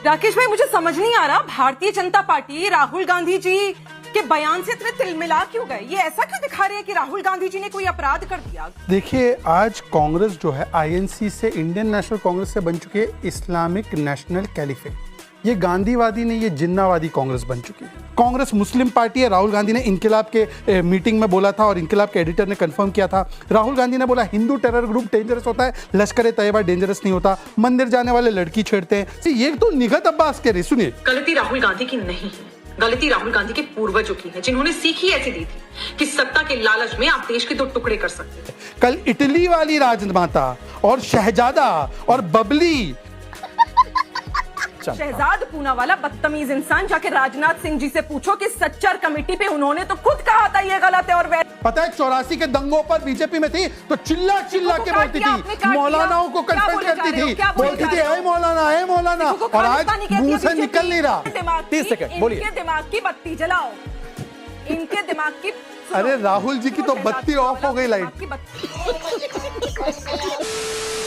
राकेश भाई, मुझे समझ नहीं आ रहा, भारतीय जनता पार्टी राहुल गांधी जी के बयान से इतने तिलमिला क्यों गए? ये ऐसा क्यों दिखा रहे हैं कि राहुल गांधी जी ने कोई अपराध कर दिया? देखिए, आज कांग्रेस जो है आईएनसी से, इंडियन नेशनल कांग्रेस से बन चुकी है इस्लामिक नेशनल कैलिफेट। ये गांधीवादी नहीं, ये जिन्नावादी कांग्रेस बन चुकी है। कांग्रेस मुस्लिम पार्टी है। राहुल गांधी ने इनकलाब के मीटिंग में बोला था और इनकलाब के एडिटर ने कंफर्म किया था। राहुल गांधी ने बोला हिंदू टेरर ग्रुप डेंजरस होता है, लश्कर तैयबा डेंजरस नहीं होता, मंदिर जाने वाले लड़की छेड़ते हैं। ये तो निगत अब्बास कह रही। सुनिए, गलती राहुल गांधी की नहीं है, गलती राहुल गांधी के पूर्वजों की है, जिन्होंने सीख ही ऐसी दी थी कि सत्ता के लालच में आप देश के दो टुकड़े कर सकते हैं। कल इटली वाली राजमाता और शहजादा और बबली शहजाद पूनावाला बदतमीज इंसान, जाके राजनाथ सिंह जी से पूछो कि सच्चर कमेटी पे उन्होंने तो खुद कहा था ये गलत है। और पता है 84 के दंगों पर बीजेपी में थी तो चिल्ला चिल्ला के बोलती थी, मौलानाओं को कन्फ्रंट करती थी, बोलती थी ए मौलाना ए मौलाना, और आज मुंह से निकल नहीं रहा। 30 सेकंड बोलिए। इनके दिमाग की बत्ती जलाओ, इनके दिमाग की। अरे राहुल जी की तो बत्ती ऑफ हो गई, लाइट।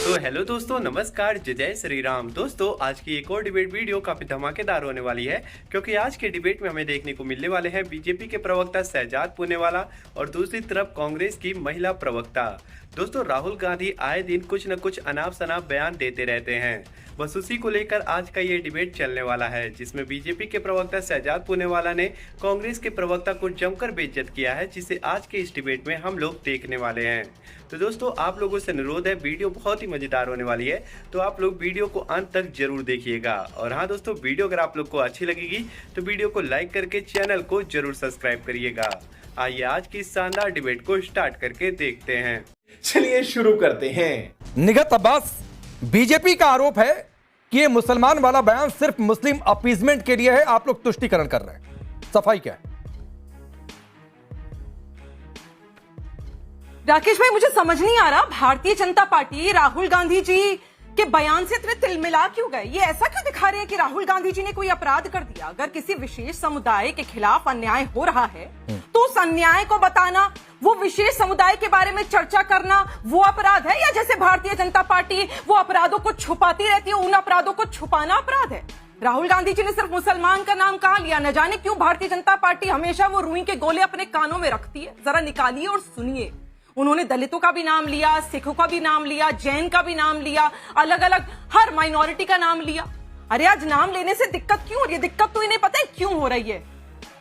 तो हेलो दोस्तों, नमस्कार, जय श्री राम। दोस्तों, आज की एक और डिबेट वीडियो काफी धमाकेदार होने वाली है, क्योंकि आज के डिबेट में हमें देखने को मिलने वाले हैं बीजेपी के प्रवक्ता शहजाद पूनावाला और दूसरी तरफ कांग्रेस की महिला प्रवक्ता। दोस्तों, राहुल गांधी आए दिन कुछ न कुछ अनाप शनाप बयान देते रहते हैं। बस उसी को लेकर आज का ये डिबेट चलने वाला है, जिसमें बीजेपी के प्रवक्ता शहजाद पूनावाला ने कांग्रेस के प्रवक्ता को जमकर बेइज्जत किया है, जिसे आज के इस डिबेट में हम लोग देखने वाले हैं। तो दोस्तों, आप लोगों से अनुरोध है, वीडियो बहुत ही मजेदार होने वाली है, तो आप लोग वीडियो को अंत तक जरूर देखिएगा। और हाँ दोस्तों, वीडियो अगर आप लोग को अच्छी लगेगी तो वीडियो को लाइक करके चैनल को जरूर सब्सक्राइब करिएगा। आइए आज की शानदार डिबेट को स्टार्ट करके देखते हैं। चलिए शुरू करते हैं। निगत अब्बास, बीजेपी का आरोप है कि ये मुसलमान वाला बयान सिर्फ मुस्लिम अपीजमेंट के लिए है, आप लोग तुष्टिकरण कर रहे हैं। सफाई क्या है? राकेश भाई, मुझे समझ नहीं आ रहा, भारतीय जनता पार्टी राहुल गांधी जी के बयान से इतने तिलमिला क्यों गए? ये ऐसा क्यों दिखा रहे हैं कि राहुल गांधी जी ने कोई अपराध कर दिया? अगर किसी विशेष समुदाय के खिलाफ अन्याय हो रहा है तो उस अन्याय को बताना, वो विशेष समुदाय के बारे में चर्चा करना, वो अपराध है? या जैसे भारतीय जनता पार्टी वो अपराधों को छुपाती रहती है, उन अपराधों को छुपाना अपराध है? राहुल गांधी जी ने सिर्फ मुसलमान का नाम कहा लिया, न जाने क्यों भारतीय जनता पार्टी हमेशा वो रुई के गोले अपने कानों में रखती है। जरा निकालिए और सुनिए। उन्होंने दलितों का भी नाम लिया, सिखों का भी नाम लिया, जैन का भी नाम लिया, अलग अलग हर माइनॉरिटी का नाम लिया। अरे आज नाम लेने से दिक्कत क्यों हो रही है? दिक्कत तो इन्हें पता है क्यों हो रही है,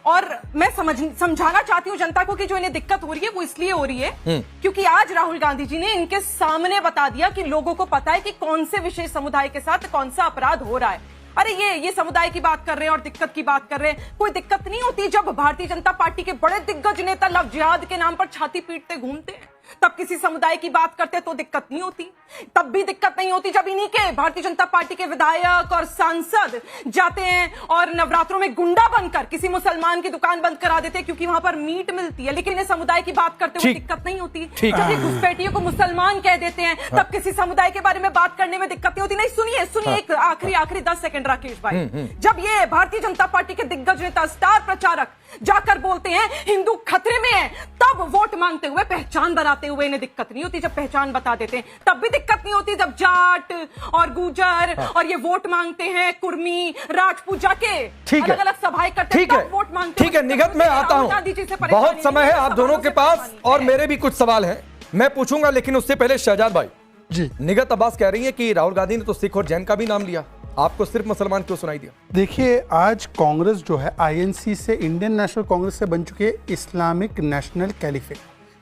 और मैं समझाना चाहती हूँ जनता को कि जो इन्हें दिक्कत हो रही है वो इसलिए हो रही है क्योंकि आज राहुल गांधी जी ने इनके सामने बता दिया कि लोगों को पता है कि कौन से विशेष समुदाय के साथ कौन सा अपराध हो रहा है। अरे ये समुदाय की बात कर रहे हैं और दिक्कत की बात कर रहे हैं। कोई दिक्कत नहीं होती जब भारतीय जनता पार्टी के बड़े दिग्गज नेता लव जिहाद के नाम पर छाती पीटते घूमते हैं, तब किसी समुदाय की बात करते तो दिक्कत नहीं होती। तब भी दिक्कत नहीं होती जब इन्हीं के भारतीय जनता पार्टी के विधायक और सांसद जाते हैं और नवरात्रों में गुंडा बनकर किसी मुसलमान की दुकान बंद करा देते हैं क्योंकि वहां पर मीट मिलती है, लेकिन इस समुदाय की बात करते हुए दिक्कत नहीं होती। जब ये घुसपैठियों को मुसलमान कह देते हैं तब किसी समुदाय के बारे में बात करने में दिक्कत नहीं होती। नहीं, सुनिए एक आखिरी 10 सेकंड राकेश भाई। जब ये भारतीय जनता पार्टी के दिग्गज नेता, स्टार प्रचारक जाकर बोलते हैं हिंदू खतरे में है, तब वोट मांगते हुए, पहचान बनाते हुए इन्हें दिक्कत नहीं होती। जब पहचान बता देते हैं तब भी दिक्कत नहीं होती। जब जाट और गुजर और ये वोट मांगते हैं, कुर्मी, राजपूत जाके अलग अलग सभाएं करते हैं, तब वोट मांगते हैं। ठीक है, निगत मैं आता हूं, बहुत समय है आप दोनों के पास और मेरे भी कुछ सवाल हैं, मैं पूछूंगा, लेकिन उससे पहले शहजाद भाई जी। निगत अब्बास कह रही है कि राहुल गांधी ने तो सिख और जैन का भी नाम लिया, आपको सिर्फ मुसलमान क्यों सुनाई दिया? देखिए, आज कांग्रेस जो है आईएनसी से, इंडियन नेशनल कांग्रेस से बन चुकी है इस्लामिक नेशनल कैलिफेट।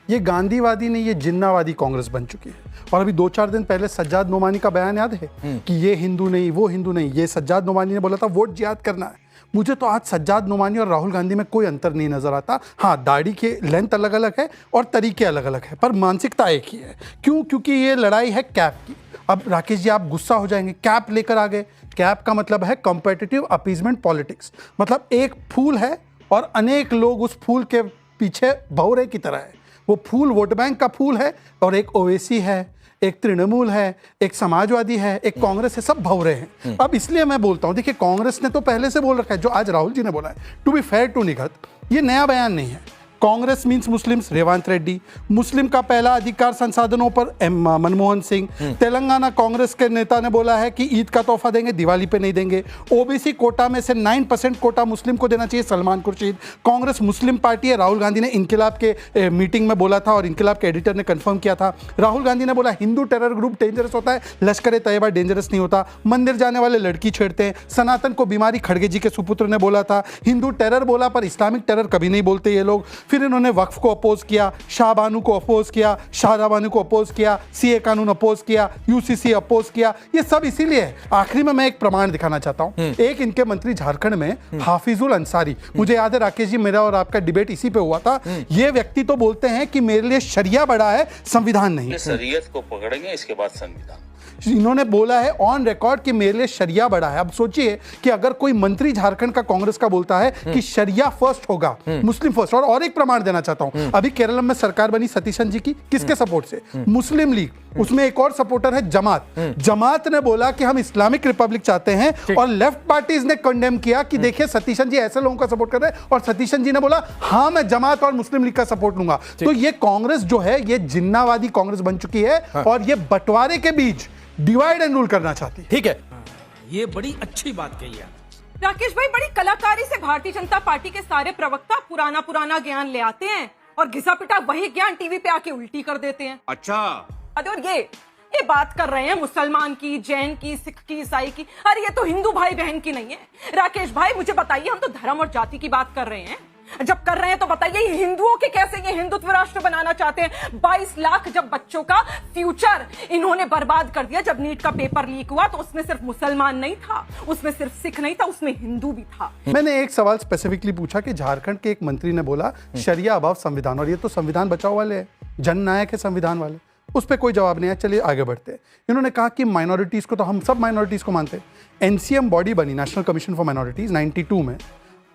ये गांधीवादी नहीं, ये जिन्नावादी कांग्रेस बन चुकी है। और अभी 2-4 दिन पहले सज्जाद नोमानी का बयान याद है कि ये हिंदू नहीं, वो हिंदू नहीं। ये सज्जाद नोमानी ने बोला था वोट जिहाद करना है। मुझे तो आज सज्जाद नोमानी और राहुल गांधी में कोई अंतर नहीं नजर आता। हाँ, दाढ़ी के लेंथ अलग अलग है और तरीके अलग अलग है, पर मानसिकता एक ही है। क्यों? क्योंकि ये लड़ाई है कैप की। अब राकेश जी आप गुस्सा हो जाएंगे, कैप लेकर आ गए। कैप का मतलब है कॉम्पिटिटिव अपीजमेंट पॉलिटिक्स, मतलब एक फूल है और अनेक लोग उस फूल के पीछे भौरे की तरह है। वो फूल वोट बैंक का फूल है और एक ओवैसी है, एक तृणमूल है, एक समाजवादी है, एक कांग्रेस है, सब भौरे हैं। अब इसलिए मैं बोलता हूं, देखिए कांग्रेस ने तो पहले से बोल रखा है जो आज राहुल जी ने बोला है। To be fair to Nighat, ये नया बयान नहीं है। Congress means Muslims, Revanth Reddy. Muslim का पहला अधिकार संसाधनों पर मनमोहन सिंह। तेलंगाना कांग्रेस के नेता ने बोला है कि ईद का तोहफा देंगे, दिवाली पे नहीं देंगे। ओबीसी कोटा में से 9% कोटा मुस्लिम को देना चाहिए, सलमान खुर्शीद। कांग्रेस मुस्लिम पार्टी है, राहुल गांधी ने इनकिलाब के मीटिंग में बोला था और इनकिलाब के एडिटर ने कंफर्म किया था। राहुल गांधी ने बोला हिंदू टेरर ग्रुप डेंजरस होता है, लश्कर ए तैयबा डेंजरस नहीं होता। मंदिर जाने वाले लड़की छेड़ते हैं। सनातन को बीमारी खड़गे जी के सुपुत्र ने बोला था। हिंदू टेरर बोला पर इस्लामिक टेरर कभी नहीं बोलते ये लोग। फिर इन्होंने वक्फ को अपोज किया, शाहबानू को अपोज किया, शाहजहाबानू को अपोज किया, सीए कानून अपोज किया, यूसीसी अपोज किया। ये सब इसीलिए है। आखिरी में मैं एक प्रमाण दिखाना चाहता हूं। एक इनके मंत्री झारखंड में हाफिजुल अंसारी, मुझे याद है राकेश जी मेरा और आपका डिबेट इसी पे हुआ था। ये व्यक्ति तो बोलते हैं कि मेरे लिए शरिया बड़ा है, संविधान नहीं। शरीयत को पकड़ेंगे, इसके बाद संविधान। इन्होंने बोला है ऑन रिकॉर्ड कि मेरे लिए शरिया बड़ा है। अब सोचिए कि अगर कोई मंत्री झारखंड का कांग्रेस का बोलता है कि शरिया फर्स्ट होगा, मुस्लिम फर्स्ट। और एक प्रमाण देना चाहता हूं, अभी केरल में सरकार बनी सतीशन जी की, किसके सपोर्ट से? मुस्लिम लीग। उसमें एक और सपोर्टर है जमात। जमात ने बोला कि हम इस्लामिक रिपब्लिक चाहते हैं और लेफ्ट पार्टीज ने कंडेम किया कि देखिए सतीशन जी ऐसे लोगों का सपोर्ट कर रहे हैं। और सतीशन जी ने बोला हाँ मैं जमात और मुस्लिम लीग का सपोर्ट लूंगा। तो ये कांग्रेस जो है ये जिन्नावादी कांग्रेस बन चुकी है और ये बंटवारे के बीच डिवाइड एंड रूल करना चाहती है। ठीक है, ये बड़ी अच्छी बात कही है राकेश भाई। बड़ी कलाकारी से भारतीय जनता पार्टी के सारे प्रवक्ता पुराना ज्ञान ले आते हैं और घिसा पिटा वही ज्ञान टीवी पे आके उल्टी कर देते हैं। अच्छा, और ये बात कर रहे हैं मुसलमान की, जैन की, सिख की, ईसाई की। अरे ये तो हिंदू भाई बहन की नहीं है। राकेश भाई मुझे बताइए, हम तो धर्म और जाति की बात कर रहे हैं। जब कर रहे हैं तो बताइए हिंदुओं के कैसे ये हिंदुत्व राष्ट्र बनाना चाहते हैं। 22 लाख जब बच्चों का फ्यूचर इन्होंने बर्बाद कर दिया। जब नीट का पेपर लीक हुआ तो उसमें सिर्फ मुसलमान नहीं था, उसमें सिर्फ सिख नहीं था, उसमें हिंदू भी था। मैंने एक सवाल स्पेसिफिकली पूछा कि झारखंड के एक मंत्री ने बोला शरिया अभाव संविधान, और ये तो संविधान बचाओ वाले हैं, जननायक है संविधान वाले। उस पर कोई जवाब नहीं है। चलिए आगे बढ़ते हैं। इन्होंने कहा कि माइनॉरिटीज को तो हम सब माइनॉरिटीज को मानते हैं। एनसीएम बॉडी बनी, नेशनल कमीशन फॉर माइनॉरिटीज, 92 में।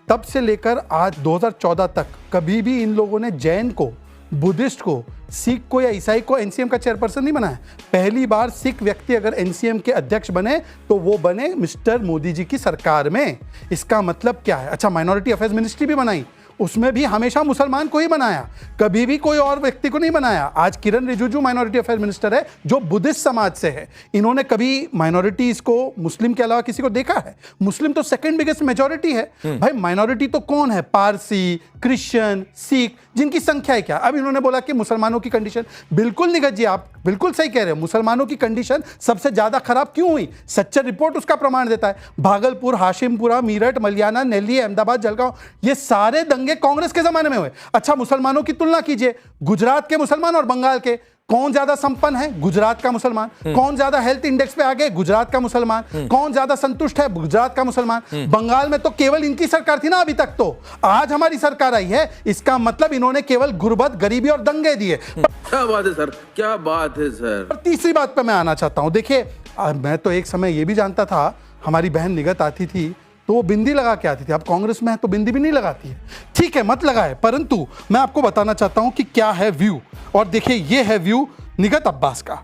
तब से लेकर आज 2014 तक कभी भी इन लोगों ने जैन को, बुद्धिस्ट को, सिख को या ईसाई को एनसीएम का चेयरपर्सन नहीं बनाया। पहली बार सिख व्यक्ति अगर एनसीएम के अध्यक्ष बने तो वो बने मिस्टर मोदी जी की सरकार में। इसका मतलब क्या है? अच्छा, माइनॉरिटी अफेयर्स मिनिस्ट्री भी बनाई, उसमें भी हमेशा मुसलमान को ही बनाया, कभी भी कोई और व्यक्ति को नहीं बनाया। आज किरण रिजिजू माइनॉरिटी अफेयर मिनिस्टर है जो बुद्धिस्ट समाज से है। इन्होंने कभी माइनॉरिटीज को मुस्लिम के अलावा किसी को देखा है? मुस्लिम तो सेकंड बिगेस्ट मेजॉरिटी है भाई। माइनॉरिटी तो कौन है? पारसी, क्रिश्चियन, सिख, जिनकी संख्या है क्या? अब इन्होंने बोला कि मुसलमानों की कंडीशन, बिल्कुल निगत जी आप बिल्कुल सही कह रहे हो। मुसलमानों की कंडीशन सबसे ज्यादा खराब क्यों हुई? सच्चर रिपोर्ट उसका प्रमाण देता है। भागलपुर, हाशिमपुरा, मेरठ, मलियाना, नेल्ली, अहमदाबाद, जलगांव, ये सारे दंगे कांग्रेस के जमाने में हुए। अच्छा, मुसलमानों की तुलना कीजिए, गुजरात के मुसलमान और बंगाल के, कौन ज्यादा संपन्न है? गुजरात का मुसलमान। कौन ज्यादा हेल्थ इंडेक्स पे आगे? गुजरात का मुसलमान। कौन ज्यादा संतुष्ट है? गुजरात का मुसलमान। बंगाल में तो केवल इनकी सरकार थी ना अभी तक, तो आज हमारी सरकार आई है। इसका मतलब इन्होंने केवल गुर्बत, गरीबी और दंगे दिए। क्या बात है सर, क्या बात है सर। और तीसरी बात पे मैं आना चाहता हूं। देखिए मैं तो एक समय ये भी जानता था, हमारी बहन निगत आती थी तो वो बिंदी लगा के आती थी। अब कांग्रेस में है तो बिंदी भी नहीं लगाती है। ठीक है, मत लगाए, परंतु मैं आपको बताना चाहता हूं कि क्या है व्यू। और देखिए ये है व्यू निगत अब्बास का।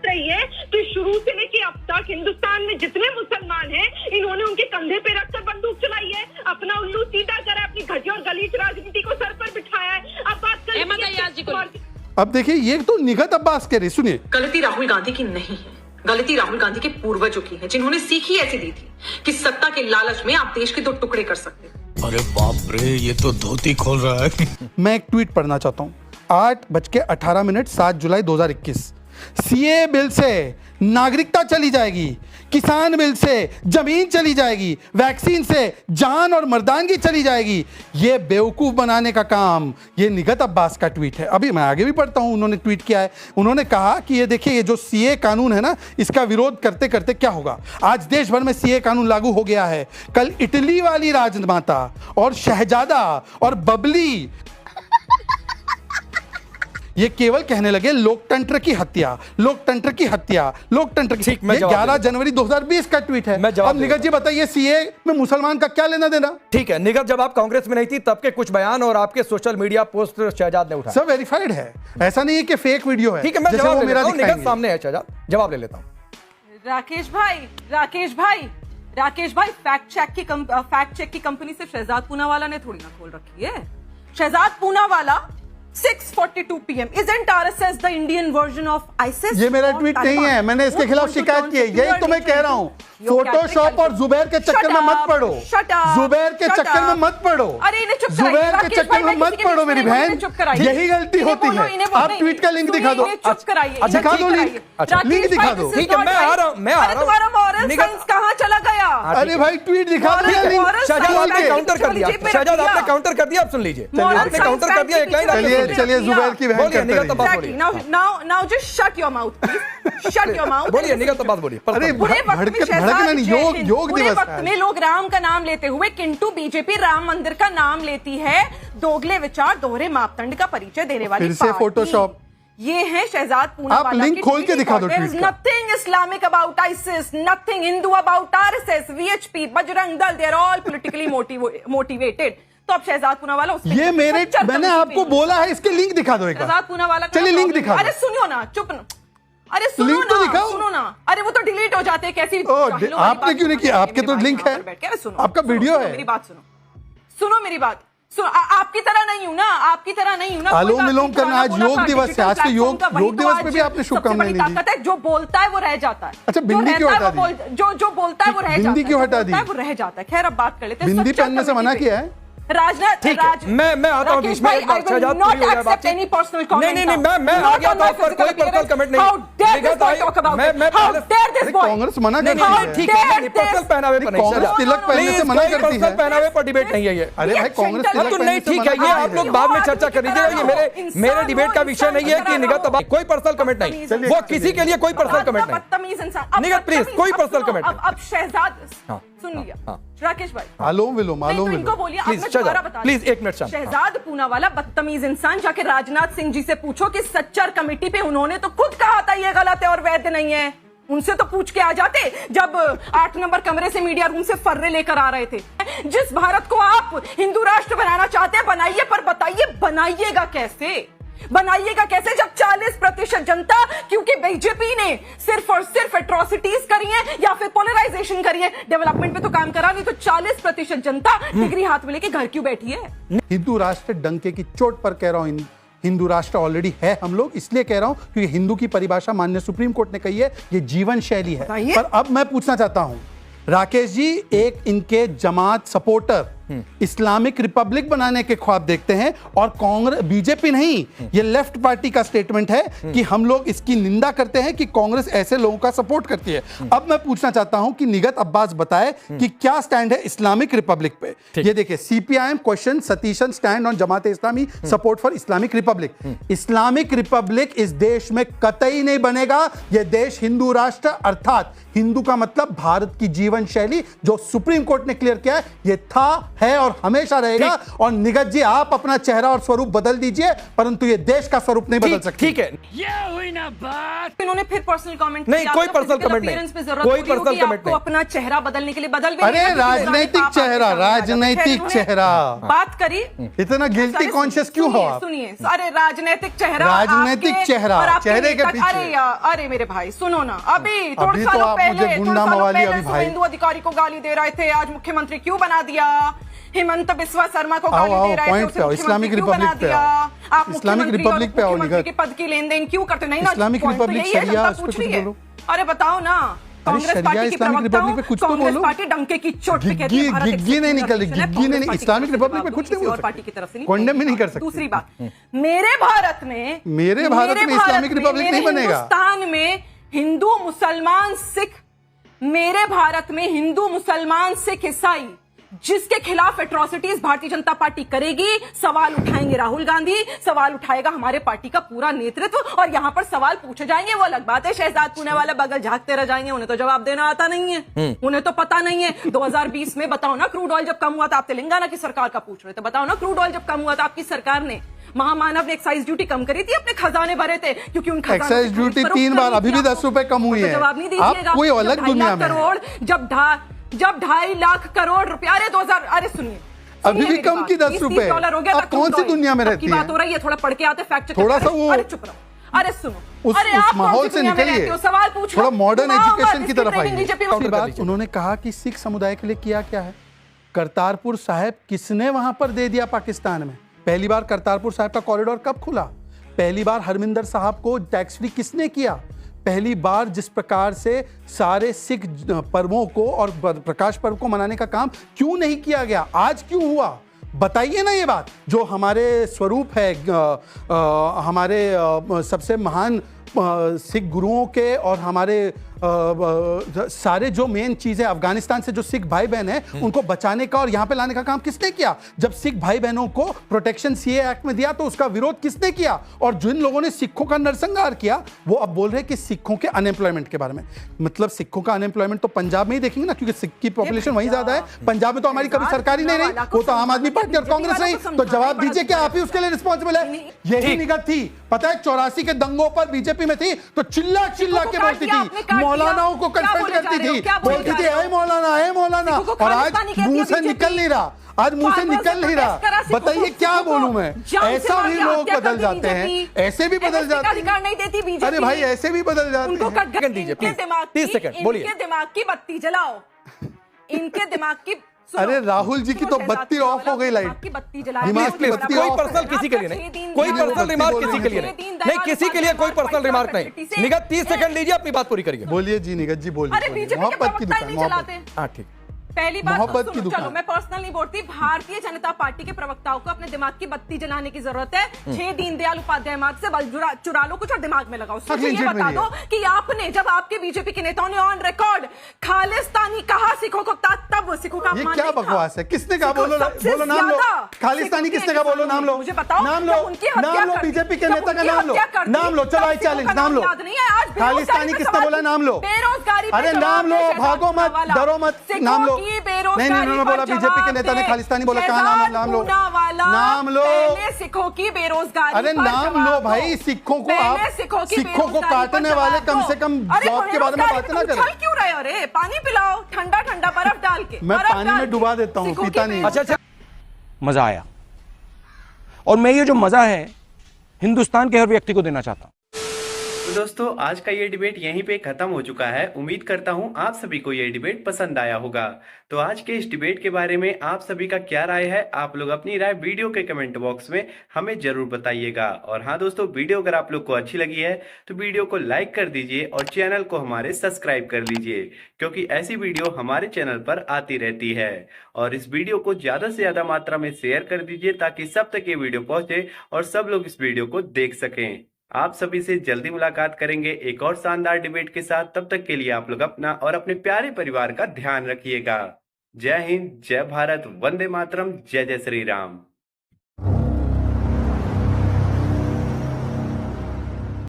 रही है कि शुरू से लेकर अब तक हिंदुस्तान में जितने मुसलमान हैं, इन्होंने उनके कंधे पे रखकर बंदूक चलाई है, अपना उल्लू सीधा करा, अपनी घटिया और गलीच राजनीति को सर पर बिठाया है। अब बात करें, अब देखिए ये तो निगत अब्बास कह रहे, सुनिए। गलती राहुल गांधी की नहीं है, गलती राहुल गांधी के पूर्वजों की है, जिन्होंने सीख ही ऐसी दी थी कि सत्ता के लालच में आप देश के 2 टुकड़े कर सकते हैं। अरे बाप रे, ये तो धोती खोल रहा है। मैं एक ट्वीट पढ़ना चाहता हूं। 8:18 7 जुलाई 2021। सीए बिल से नागरिकता चली जाएगी, किसान बिल से जमीन चली जाएगी, वैक्सीन से जान और मर्दानगी चली जाएगी। ये बेवकूफ बनाने का काम ये निगत अब्बास का ट्वीट है। अभी मैं आगे भी पढ़ता हूं, उन्होंने ट्वीट किया है। उन्होंने कहा कि ये देखिए, ये जो सीए कानून है ना, इसका विरोध करते करते क्या होगा। आज देश भर में सीए कानून लागू हो गया है। कल इटली वाली राजमाता और शहजादा और बबली ये केवल कहने लगे लोकतंत्र की हत्या, लोकतंत्र की हत्या, लोकतंत्र की। ये 11 जनवरी 2020 का ट्वीट है। अब निगत जी बताइए सीए में मुसलमान का क्या लेना देना? ठीक है निगत, जब आप कांग्रेस में नहीं थी तब के कुछ बयान और आपके सोशल मीडिया पोस्ट शहजाद ने उठाया। सब वेरीफाइड है, ऐसा नहीं है कि फेक वीडियो है। ठीक है, मैं जवाब ले लेता हूं। निगत सामने है शहजाद, जवाब ले लेता हूं। राकेश भाई फैक्ट चेक की कंपनी सिर्फ शहजाद पूनावाला ने थोड़ी ना खोल रखी है। Shahzad Poonawalla 6:42 PM. Isn't RSS the Indian version of ISIS? ये मेरा ट्वीट नहीं है, मैंने इसके खिलाफ शिकायत की है, यही तो मैं कह रहा हूँ। फोटोशॉप और जुबैर के चक्कर में मत पड़ो, जुबैर के चक्कर में मत पड़ो, जुबैर के चक्कर में मत पड़ो मेरी बहन, यही गलती होती है। आप ट्वीट का लिंक दिखा दो, दिखा दो लिंक दिखा दो। ठीक है, मैं आ रहा हूँ। तुम्हारा मॉरल साइंस कहाँ चला गया? अरे भाई ट्वीट दिखा दिया, शहजाद आपने काउंटर कर दिया, शहजाद आपने काउंटर कर दिया। आप सुन लीजिए, आपने काउंटर कर दिया। एक लाइन चलिए जुबैर की बहन करते रहिए। Now just shut your mouth, please. Shut your mouth. बोलिए, निगत तो बात बोलिए। अरे भड़कना नहीं, योग दिवस वक्त में लोग राम का नाम लेते हुए किंतु बीजेपी राम मंदिर का नाम लेती है। दोगले विचार, दोहरे मापदंड का परिचय देने वाली फिर से फोटोशॉप। ये है शहजाद पूनावाला। आप लिंक खोल के दिखा दो ट्वीट का। Nothing Islamic about ISIS, nothing Hindu about RSS, VHP, Bajrang Dal, they are all politically motivated. तो अब शहजाद पूनावाला ये मेरे, मैंने आपको बोला है, इसके लिंक दिखा दो एक बार। शहजाद पूनावाला, चलिए लिंक दिखा दो। अरे सुनियो ना, चुप ना, अरे सुनो लिंक तो ना, दिखाओ। सुनो ना। अरे वो तो डिलीट हो जाते हैं कैसी। आपने क्यों नहीं किया? आपके तो लिंक है, आपका वीडियो है। मेरी बात सुनो, सुनो मेरी बात सुनो। आपकी तरह नहीं हूं ना, आपकी तरह नहीं हूं ना। अनुलोम विलोम करना आज योग दिवस है, आज के योग दिवस पे भी आपने शुभकामनाएं नहीं दी। जो बोलता है वो रह जाता है। अच्छा, बिंदी क्यों हटा दी? जो बोलता है वो रह जाता है। बिंदी क्यों हटा दी? वो रह जाता है। खैर अब बात कर लेते हैं। बिंदी पहनने से मना किया है राजनाथ। ठीक है, मैं आता हूं बीच में। एक बार शहजाद पूरी हो जाए बातचीत। नहीं, मैं आ गया तो पर कोई पर्सनल कमेंट नहीं। कांग्रेस मना कर रही है। ठीक है, पर्सनल पहनावे पर नहीं। कांग्रेस तिलक पहनने से मना करती है। पर्सनल पहनावे पर डिबेट नहीं है ये। अरे भाई कांग्रेस तिलक तो नहीं, ठीक है, ये आप लोग बाद में चर्चा कर लीजिए। ये मेरे डिबेट का विषय नहीं है कि निगत कोई पर्सनल कमेंट नहीं, वो किसी के लिए कोई पर्सनल कमेंट नहीं। बदतमीज इंसान। निगत प्लीज, कोई पर्सनल कमेंट नहीं। अब शहजाद सुन लिया राकेश भाई। अनुलोम विलोम, अनुलोम इनको विलोम। बोलिए, प्लीज शहजाद, प्लीज एक मिनट। शहजाद पूनावाला बदतमीज इंसान, जाके राजनाथ सिंह जी से पूछो कि सच्चर कमेटी पे उन्होंने तो खुद कहा था ये गलत है और वैध नहीं है। उनसे तो पूछ के आ जाते जब 8 नंबर कमरे से मीडिया रूम से फर्रे लेकर आ रहे थे। जिस भारत को आप हिंदू राष्ट्र बनाना चाहते हैं बनाइए, पर बताइए बनाइएगा कैसे? बनाइएगा कैसे जब 40% जनता, क्योंकि बीजेपी ने सिर्फ और सिर्फ एट्रोसिटीज करी है या फिर पोलराइजेशन करी है, डेवलपमेंट पे तो काम करा नहीं, तो 40% जनता डिग्री हाथ में लेके घर क्यों बैठी है? हिंदू राष्ट्र डंके की चोट पर कह रहा हूं, हिंदू राष्ट्र ऑलरेडी है हम लोग, इसलिए कह रहा हूं क्योंकि हिंदू की परिभाषा माननीय सुप्रीम कोर्ट ने कही है, ये जीवन शैली है। पर अब मैं पूछना चाहता हूं राकेश जी, एक इनके जमात सपोर्टर इस्लामिक रिपब्लिक बनाने के ख्वाब देखते हैं और कांग्रेस, बीजेपी नहीं, ये लेफ्ट पार्टी का स्टेटमेंट है कि हम लोग इसकी निंदा करते हैं कि कांग्रेस ऐसे लोगों का सपोर्ट करती है। अब मैं पूछना चाहता हूं कि निगत अब्बास बताए कि क्या स्टैंड है इस्लामिक रिपब्लिक पे। ये देखिए, CPIM question Satheesan stand on Jamaat Islami support for Islamic Republic. Islamic Republic इस देश में कतई नहीं बनेगा। यह देश हिंदू राष्ट्र, अर्थात हिंदू का मतलब भारत की जीवन शैली, जो सुप्रीम कोर्ट ने क्लियर किया है, ये था, है और हमेशा रहेगा। और निगत जी, आप अपना चेहरा और स्वरूप बदल दीजिए, परंतु ये देश का स्वरूप नहीं बदल सकते। ठीक है, ये हुई ना बात। इन्होंने फिर पर्सनल कमेंट नहीं, कोई पर्सनल कमेंट नहीं, कोई पर्सनल कमेंट नहीं। अपना चेहरा बदलने के लिए बदल भी। अरे राजनैतिक चेहरा, राजनैतिक चेहरा, बात करी। इतना गिल्टी कॉन्शियस क्यों हो आप? सुनिए, अरे राजनैतिक चेहरा, राजनैतिक चेहरा, चेहरे के पीछे। अरे यार, अरे मेरे भाई सुनो ना, अभी थोड़े तो सालों आप पहले, मुझे गुंडा मवाली अभी भाई, हिंदू अधिकारी को गाली दे रहे थे, आज मुख्यमंत्री क्यों बना दिया? हेमंत बिस्वा शर्मा को गाली दे रहे थे, उसे इस्लामिक रिपब्लिक पे आप इस्लामिक रिपब्लिक पे आओ। मुख्यमंत्री के पद की लेन देन क्यों करते नहीं ना? इस्लामिक रिपब्लिक शरिया, उस पे कुछ बोलो। अरे बताओ ना, कांग्रेस पार्टी की इस्लामिक रिपब्लिक पे कुछ तो बोलो। कांग्रेस पार्टी डंके की चोट पे कहती है, गिग्गी नहीं निकल, गिग्गी नहीं, इस्लामिक रिपब्लिक पे कुछ नहीं बोल सकते, पार्टी की तरफ से कंडेम भी नहीं कर सकते। दूसरी बात, मेरे भारत में इस्लामिक रिपब्लिक नहीं बनेगा। हिंदुस्तान में हिंदू मुसलमान सिख, मेरे भारत में हिंदू मुसलमान सिख ईसाई जिसके खिलाफ एट्रोसिटीज भारतीय जनता पार्टी करेगी, सवाल उठाएंगे राहुल गांधी, सवाल उठाएगा हमारे पार्टी का पूरा नेतृत्व, और यहां पर सवाल पूछे जाएंगे। वो अलग बात है, शहजाद पूनावाला बगल झांकते रह जाएंगे, उन्हें तो जवाब देना आता नहीं है, उन्हें तो पता नहीं है। 2020 में बताओ ना, क्रूड ऑयल जब कम हुआ था, आप तेलंगाना की सरकार का पूछ रहे थे, बताओ ना, क्रूड ऑयल जब कम हुआ था, आपकी सरकार ने, महामानव ने एक्साइज ड्यूटी कम करी थी, अपने खजाने भरे थे, क्योंकि उन एक्साइज ड्यूटी 3 बार, अभी भी 10 रुपए कम हुई है। जवाब नहीं आप दीजिएगा। कोई अलग दुनिया में, जब 2.5 लाख करोड़ रुपया, अरे 2000, अरे सुनिए, अभी भी कम की 10 रुपए। $30 हो गया। आप कौन सी दुनिया में रहती हैं? बात हो रही है, थोड़ा पढ़ के आते, फैक्ट चेक थोड़ा सा वो, अरे चुप रहो, अरे सुनो, उस आप माहौल से निकलिए, सवाल पूछो, थोड़ा मॉडर्न एजुकेशन की तरफ आइए। बीजेपी बात उन्होंने कहा कि सिख समुदाय के लिए किया क्या है। करतारपुर साहिब किसने वहां पर दे दिया पाकिस्तान में? पहली बार करतारपुर साहिब का कॉरिडोर कब खुला? पहली बार हरमिंदर साहब को टैक्स फ्री किसने किया? पहली बार जिस प्रकार से सारे सिख पर्वों को और प्रकाश पर्व को मनाने का काम क्यों नहीं किया गया? आज क्यों हुआ? बताइए ना ये बात। जो हमारे स्वरूप है, हमारे सबसे महान सिख गुरुओं के और हमारे सारे जो मेन चीजें, अफगानिस्तान से जो सिख भाई बहन हैं उनको बचाने का और यहां पे लाने का काम किसने किया? जब सिख भाई बहनों को प्रोटेक्शन सीए एक्ट में दिया तो उसका विरोध किसने किया? और जिन लोगों ने सिखों का नरसंहार किया वो अब बोल रहे हैं कि सिखों के अनएम्प्लॉयमेंट के बारे में। मतलब सिखों का अनएम्प्लॉयमेंट तो पंजाब में ही देखेंगे ना, क्योंकि सिख की पॉपुलेशन वहीं ज्यादा है। पंजाब में तो हमारी कभी सरकार ही नहीं रही, वो तो आम आदमी पार्टी और कांग्रेस रही। तो जवाब दीजिए कि आप ही उसके लिए रिस्पॉन्सिबल है। यही निगत थी, पता है 84 के दंगों पर बीजेपी में थी तो चिल्ला चिल्ला के बोलती थी, मौलानाओं को कंसल्ट करती थी, बोलती थी ए मौलाना, ए मौलाना। और आज मुंह से निकल नहीं रहा, आज मुंह से निकल नहीं रहा। बताइए क्या बोलूं मैं? ऐसा भी लोग बदल जाते हैं, ऐसे भी बदल जाते हैं। अरे भाई ऐसे भी बदल जाते हैं। दीजिए प्लीज 30 सेकंड बोलिए। इनके दिमाग की बत्ती जलाओ, इनके दिमाग की। अरे राहुल जी की तो बत्ती ऑफ हो गई, लाइट की बत्ती जलाओ। दिमाग की बत्ती कोई ऑफ पर्सनल किसी के लिए नहीं, कोई पर्सनल रिमार्क किसी के लिए नहीं, किसी के लिए कोई पर्सनल रिमार्क नहीं। निगत 30 सेकंड लीजिए, अपनी बात पूरी करिए। बोलिए जी निगत जी, बोलिए। अरे बीजेपी के मोहब्बत की प्रवक्ता दुकान, ही नहीं मोहब्बत। चलाते। हाँ ठीक। पहली बात मोहब्बत तो की सुनो, दुकान। चलो मैं पर्सनल नहीं बोलती, भारतीय जनता पार्टी के प्रवक्ताओं को अपने दिमाग की बत्ती जलाने की जरूरत है। 6 दीनदयाल उपाध्याय मार्ग से बल चुरा लो कुछ और दिमाग में लगाओ। सोचिए, ये बता दो कि आपने, जब आपके बीजेपी के नेताओं ने ऑन रिकॉर्ड खालिस्तानी कहा सिखों को, तब वो सिखों का ये अपमान क्या नहीं था। बकवास है? किसने कहा? बोलो बोलो नाम लो। खालिस्तानी किसने कहा? बोलो नाम लो। मुझे बताओ, नाम लो, नाम लो, बीजेपी के नेता का नाम लो, नाम लो। चलो आई चैलेंज, नाम लो। खालिस्तानी किसने बोला? नाम लो। बेरोजगारी, अरे नाम लो, भागो मत, डरो मत, नाम लो। नहीं उन्होंने बोला, बीजेपी के नेता ने खालिस्तानी बोला। कहा नाम लो, नाम लो। सिखों की बेरोजगारी। अरे नाम लो भाई। सिखों को आप सिखों को काटने वाले कम से कम जॉब के बारे में बात ना करें। क्यों रहे? अरे पानी पिलाओ, ठंडा ठंडा बर्फ डाल के। मैं पानी में डुबा देता हूँ, पीता नहीं। अच्छा मजा आया, और मैं ये जो मजा है हिंदुस्तान के हर व्यक्ति को देना चाहता हूं। तो दोस्तों आज का ये डिबेट यहीं पे खत्म हो चुका है। उम्मीद करता हूँ आप सभी को ये डिबेट पसंद आया होगा। तो आज के इस डिबेट के बारे में आप सभी का क्या राय है? आप लोग अपनी राय वीडियो के कमेंट बॉक्स में हमें जरूर बताइएगा। और हाँ दोस्तों, वीडियो अगर आप लोग को अच्छी लगी है तो वीडियो को लाइक कर दीजिए और चैनल को हमारे सब्सक्राइब कर लीजिए, क्योंकि ऐसी वीडियो हमारे चैनल पर आती रहती है। और इस वीडियो को ज्यादा से ज्यादा मात्रा में शेयर कर दीजिए ताकि सब तक ये वीडियो पहुंचे और सब लोग इस वीडियो को देख सकें। आप सभी से जल्दी मुलाकात करेंगे एक और शानदार डिबेट के साथ। तब तक के लिए आप लोग अपना और अपने प्यारे परिवार का ध्यान रखिएगा। जय हिंद, जय भारत, वंदे मातरम, जय जय श्री राम।